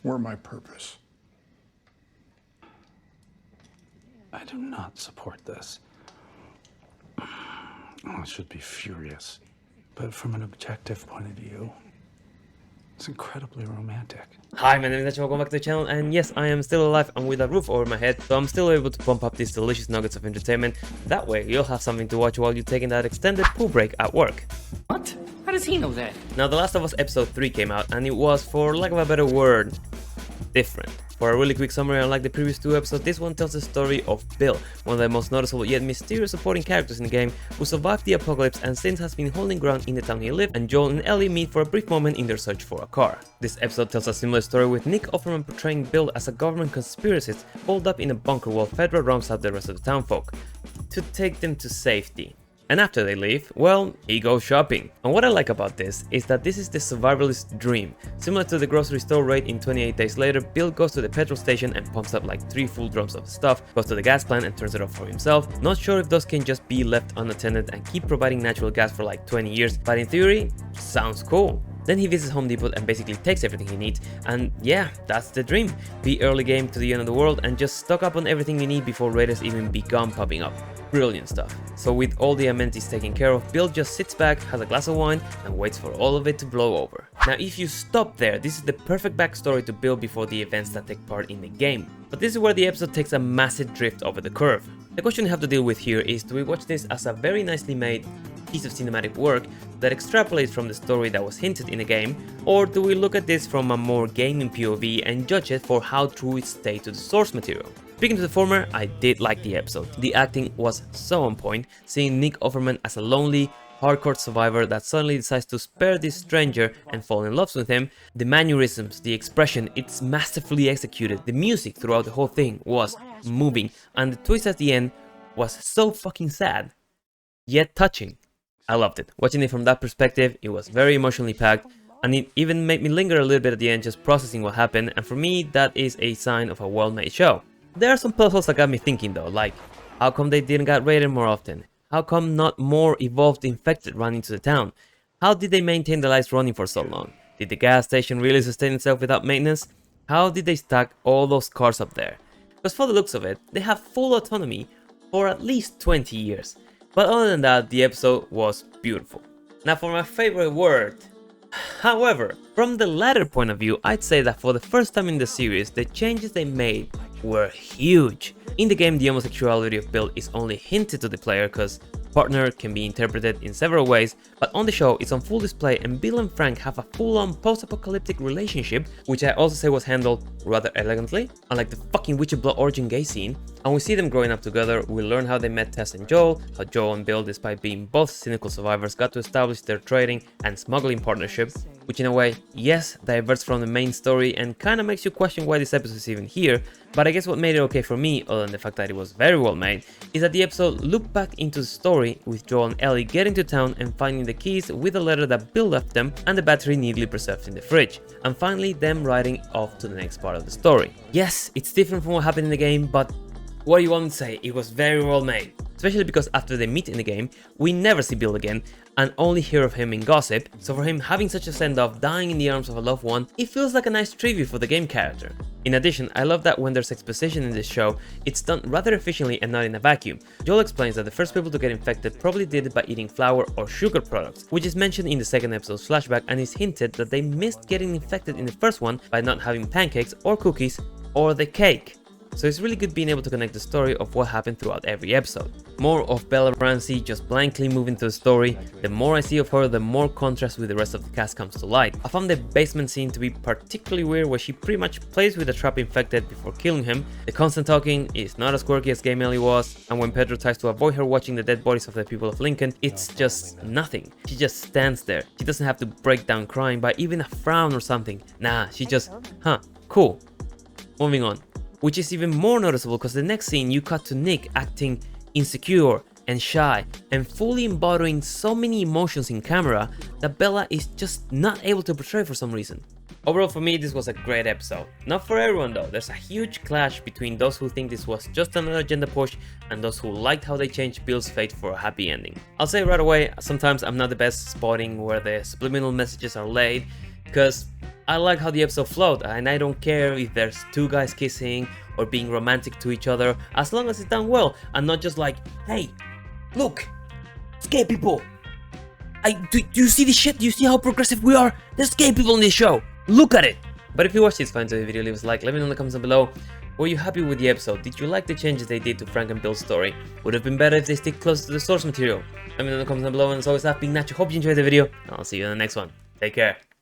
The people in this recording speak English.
were my purpose. I do not support this. I should be furious. But from an objective point of view, it's incredibly romantic. Hi, my name is Nacho, welcome back to the channel, and yes, I am still alive and with a roof over my head, so I'm still able to pump up these delicious nuggets of entertainment. That way, you'll have something to watch while you're taking that extended pool break at work. What? How does he know that? Now, The Last of Us Episode 3 came out, and it was, for lack of a better word, different. For a really quick summary, unlike the previous two episodes, this one tells the story of Bill, one of the most noticeable yet mysterious supporting characters in the game, who survived the apocalypse and since has been holding ground in the town he lived, and Joel and Ellie meet for a brief moment in their search for a car. This episode tells a similar story with Nick Offerman portraying Bill as a government conspiracist holed up in a bunker while Fedra rounds out the rest of the townfolk to take them to safety. And after they leave, well, he goes shopping. And what I like about this is that this is the survivalist dream. Similar to the grocery store raid in 28 Days Later, Bill goes to the petrol station and pumps up like 3 full drums of stuff, goes to the gas plant and turns it off for himself. Not sure if those can just be left unattended and keep providing natural gas for like 20 years, but in theory, sounds cool. Then he visits Home Depot and basically takes everything he needs, and yeah, that's the dream. Be early game to the end of the world and just stock up on everything you need before raiders even begun popping up. Brilliant stuff. So with all the amenities taken care of, Bill just sits back, has a glass of wine, and waits for all of it to blow over. Now if you stop there, this is the perfect backstory to Bill before the events that take part in the game. But this is where the episode takes a massive drift over the curve. The question you have to deal with here is, do we watch this as a very nicely made piece of cinematic work that extrapolates from the story that was hinted in the game, or do we look at this from a more gaming POV and judge it for how true it stayed to the source material? Speaking to the former, I did like the episode. The acting was so on point, seeing Nick Offerman as a lonely, hardcore survivor that suddenly decides to spare this stranger and fall in love with him. The mannerisms, the expression, it's masterfully executed. The music throughout the whole thing was moving, and the twist at the end was so fucking sad, yet touching. I loved it. Watching it from that perspective, it was very emotionally packed, and it even made me linger a little bit at the end just processing what happened, and for me that is a sign of a well-made show. There are some puzzles that got me thinking though, like how come they didn't get raided more often? How come not more evolved infected run into the town? How did they maintain the lights running for so long? Did the gas station really sustain itself without maintenance? How did they stack all those cars up there? Because for the looks of it, they have full autonomy for at least 20 years. But other than that, the episode was beautiful. Now for my favorite word. However, from the latter point of view, I'd say that for the first time in the series, the changes they made were huge. In the game, the homosexuality of Bill is only hinted to the player because partner can be interpreted in several ways, but on the show it's on full display and Bill and Frank have a full-on post-apocalyptic relationship, which I also say was handled rather elegantly, unlike the fucking Witcher Blood origin gay scene. And we see them growing up together, we learn how they met Tess and Joel, how Joel and Bill, despite being both cynical survivors, got to establish their trading and smuggling partnership, which in a way, yes, diverts from the main story and kinda makes you question why this episode is even here, but I guess what made it okay for me, other than the fact that it was very well made, is that the episode looped back into the story with Joel and Ellie getting to town and finding the keys with a letter that Bill left them and the battery neatly preserved in the fridge, and finally them riding off to the next part of the story. Yes, it's different from what happened in the game, but what do you want me to say, it was very well made. Especially because after they meet in the game, we never see Bill again and only hear of him in gossip, so for him having such a send-off, dying in the arms of a loved one, it feels like a nice tribute for the game character. In addition, I love that when there's exposition in this show, it's done rather efficiently and not in a vacuum. Joel explains that the first people to get infected probably did it by eating flour or sugar products, which is mentioned in the second episode's flashback, and is hinted that they missed getting infected in the first one by not having pancakes or cookies or the cake. So it's really good being able to connect the story of what happened throughout every episode. More of Bella Ramsey just blankly moving through the story. The more I see of her, the more contrast with the rest of the cast comes to light. I found the basement scene to be particularly weird, where she pretty much plays with the trap infected before killing him. The constant talking is not as quirky as Game Ellie was, and when Pedro tries to avoid her watching the dead bodies of the people of Lincoln, it's just nothing. She just stands there. She doesn't have to break down crying by even a frown or something. Nah, she just, cool. Moving on. Which is even more noticeable because the next scene you cut to Nick acting insecure and shy and fully embodying so many emotions in camera that Bella is just not able to portray for some reason. Overall for me this was a great episode. Not for everyone though, there's a huge clash between those who think this was just another agenda push and those who liked how they changed Bill's fate for a happy ending. I'll say right away, sometimes I'm not the best spotting where the subliminal messages are laid, because I like how the episode flowed, and I don't care if there's two guys kissing or being romantic to each other, as long as it's done well, and not just like, hey, look, it's gay people. Do you see this shit? Do you see how progressive we are? There's gay people in this show. Look at it. But if you watched this, find the video, leave us a like, let me know in the comments down below. Were you happy with the episode? Did you like the changes they did to Frank and Bill's story? Would have been better if they stick closer to the source material. Let me know in the comments down below, and as always, I've been Nacho. Hope you enjoyed the video, and I'll see you in the next one. Take care.